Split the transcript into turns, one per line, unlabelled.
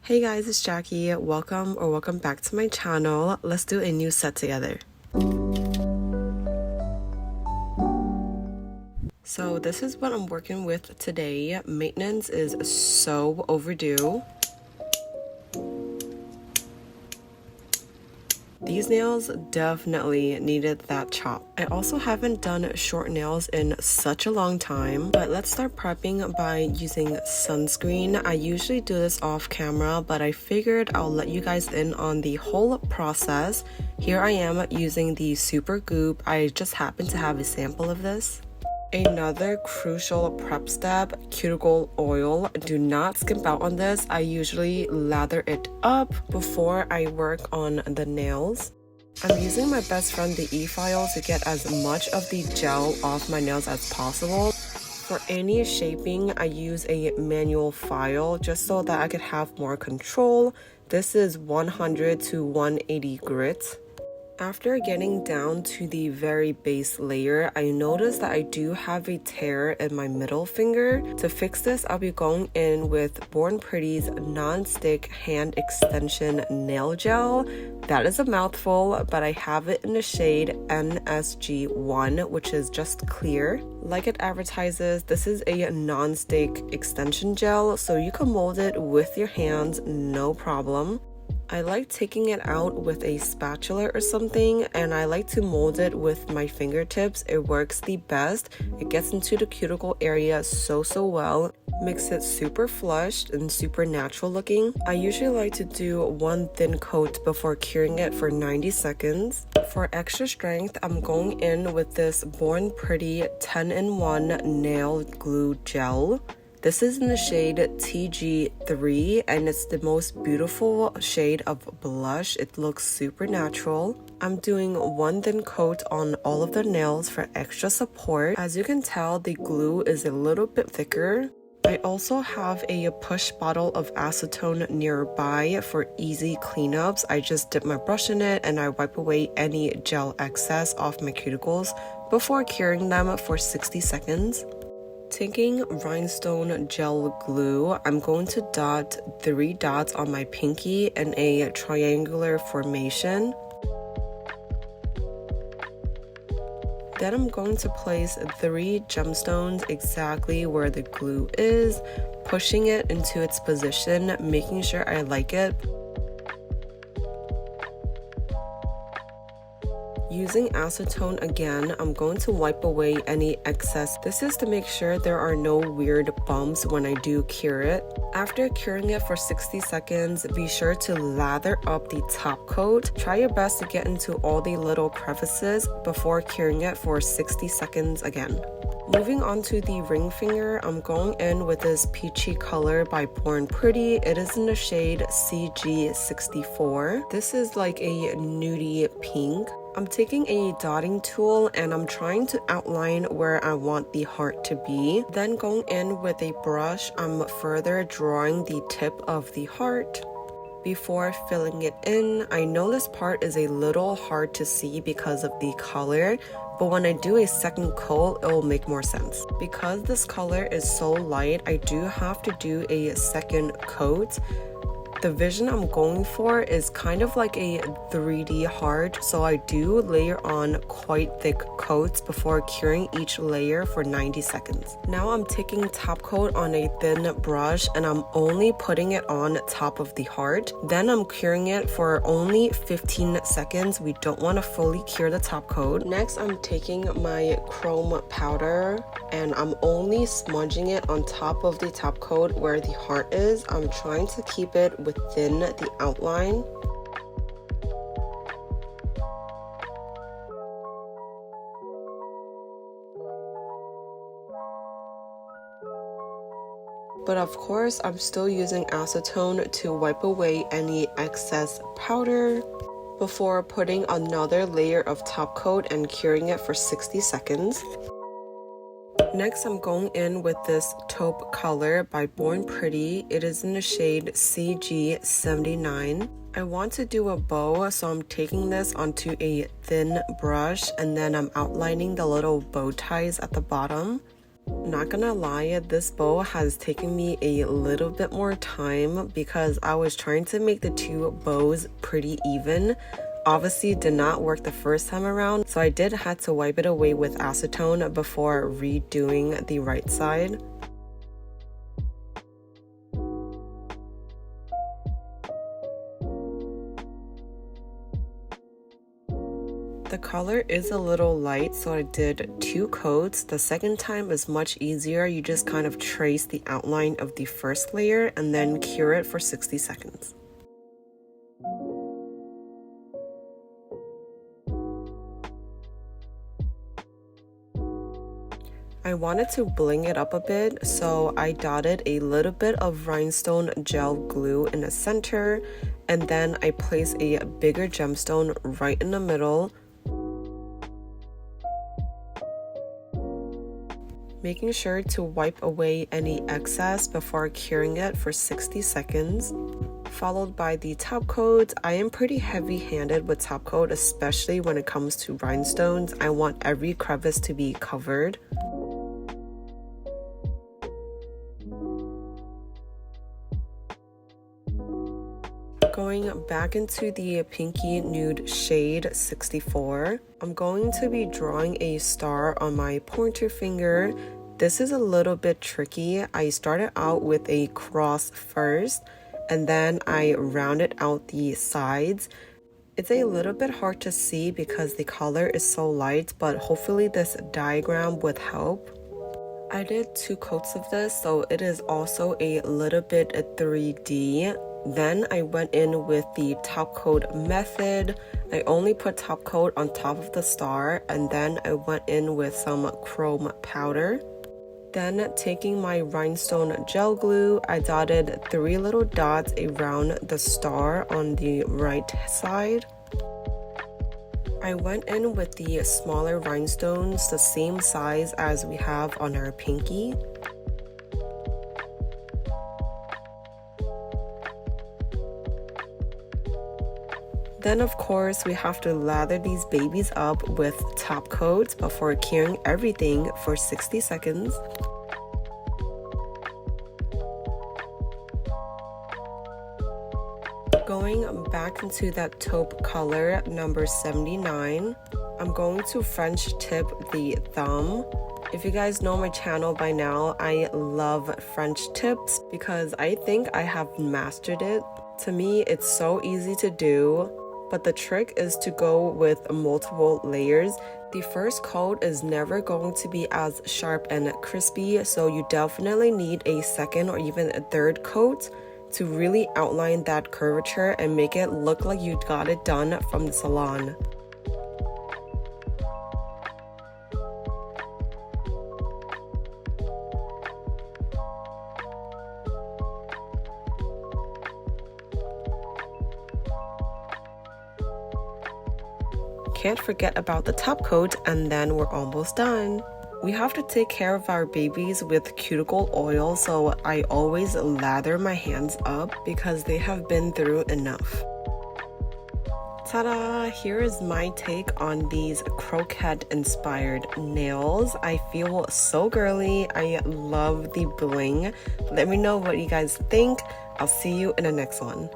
Hey guys, it's Jackie. Welcome back to my channel. Let's do a new set together. So this is what I'm working with today. Maintenance is so overdue. These nails definitely needed that chop. I also haven't done short nails in such a long time, but let's start prepping by using sunscreen. I usually do this off camera, but I figured I'll let you guys in on the whole process. Here I am using the Super Goop. I just happen to have a sample of this. Another crucial prep step, cuticle oil. Do not skimp out on this. I usually lather it up before I work on the nails. I'm using my best friend the e-file to get as much of the gel off my nails as possible. For any shaping, I use a manual file just so that I could have more control. This is 100 to 180 grit. After getting down to the very base layer, I noticed that I do have a tear in my middle finger. To fix this, I'll be going in with Born Pretty's non-stick hand extension nail gel. That is a mouthful, but I have it in the shade NSG1, which is just clear. Like it advertises, this is a non-stick extension gel, so you can mold it with your hands, no problem. I like taking it out with a spatula or something, and I like to mold it with my fingertips. It works the best. It gets into the cuticle area so well. Makes it super flushed and super natural looking. I usually like to do one thin coat before curing it for 90 seconds. For extra strength, I'm going in with this Born Pretty 10-in-1 nail glue gel. This is in the shade TG3 and it's the most beautiful shade of blush. It looks super natural. I'm doing one thin coat on all of the nails for extra support. As you can tell, the glue is a little bit thicker. I also have a push bottle of acetone nearby for easy cleanups. I just dip my brush in it and I wipe away any gel excess off my cuticles before curing them for 60 seconds. Taking Rhinestone gel glue, I'm going to dot 3 dots on my pinky in a triangular formation. Then I'm going to place 3 gemstones exactly where the glue is, pushing it into its position, making sure I like it. Using acetone again, I'm going to wipe away any excess. This is to make sure there are no weird bumps when I do cure it. After curing it for 60 seconds, be sure to lather up the top coat. Try your best to get into all the little crevices before curing it for 60 seconds again. Moving on to the ring finger, I'm going in with this peachy color by Born Pretty. It is in the shade CG64. This is like a nudie pink. I'm taking a dotting tool and I'm trying to outline where I want the heart to be. Then going in with a brush, I'm further drawing the tip of the heart. Before filling it in, I know this part is a little hard to see because of the color, but when I do a second coat, it will make more sense. Because this color is so light, I do have to do a second coat. The vision I'm going for is kind of like a 3D heart, so I do layer on quite thick coats before curing each layer for 90 seconds. Now I'm taking top coat on a thin brush and I'm only putting it on top of the heart. Then I'm curing it for only 15 seconds. We don't want to fully cure the top coat. Next, I'm taking my chrome powder and I'm only smudging it on top of the top coat where the heart is. I'm trying to keep it within the outline. But of course, I'm still using acetone to wipe away any excess powder before putting another layer of top coat and curing it for 60 seconds. Next, I'm going in with this taupe color by Born Pretty. It is in the shade CG79. I want to do a bow, so I'm taking this onto a thin brush and then I'm outlining the little bow ties at the bottom. Not gonna lie, this bow has taken me a little bit more time because I was trying to make the two bows pretty even. Obviously did not work the first time around, so I did have to wipe it away with acetone before redoing the right side. The color is a little light, so I did 2 coats. The second time is much easier. You just kind of trace the outline of the first layer and then cure it for 60 seconds. I wanted to bling it up a bit, so I dotted a little bit of rhinestone gel glue in the center, and then I placed a bigger gemstone right in the middle, making sure to wipe away any excess before curing it for 60 seconds. Followed by the top coat. I am pretty heavy-handed with top coat, especially when it comes to rhinestones. I want every crevice to be covered. Going back into the pinky nude shade 64, I'm going to be drawing a star on my pointer finger. This is a little bit tricky. I started out with a cross first, and then I rounded out the sides. It's a little bit hard to see because the color is so light, but hopefully this diagram would help. I did 2 coats of this, so it is also a little bit 3D. Then I went in with the top coat method. I only put top coat on top of the star, and then I went in with some chrome powder. Then taking my rhinestone gel glue, I dotted 3 little dots around the star on the right side. I went in with the smaller rhinestones, the same size as we have on our pinky. Then of course we have to lather these babies up with top coat before curing everything for 60 seconds. Going back into that taupe color, number 79, I'm going to French tip the thumb. If you guys know my channel by now, I love French tips because I think I have mastered it. To me, it's so easy to do. But the trick is to go with multiple layers. The first coat is never going to be as sharp and crispy, so you definitely need a second or even a third coat to really outline that curvature and make it look like you got it done from the salon. Can't forget about the top coat, and then we're almost done. We have to take care of our babies with cuticle oil, so I always lather my hands up because they have been through enough. Ta-da! Here is my take on these croquette inspired nails. I feel so girly. I love the bling. Let me know what you guys think. I'll see you in the next one.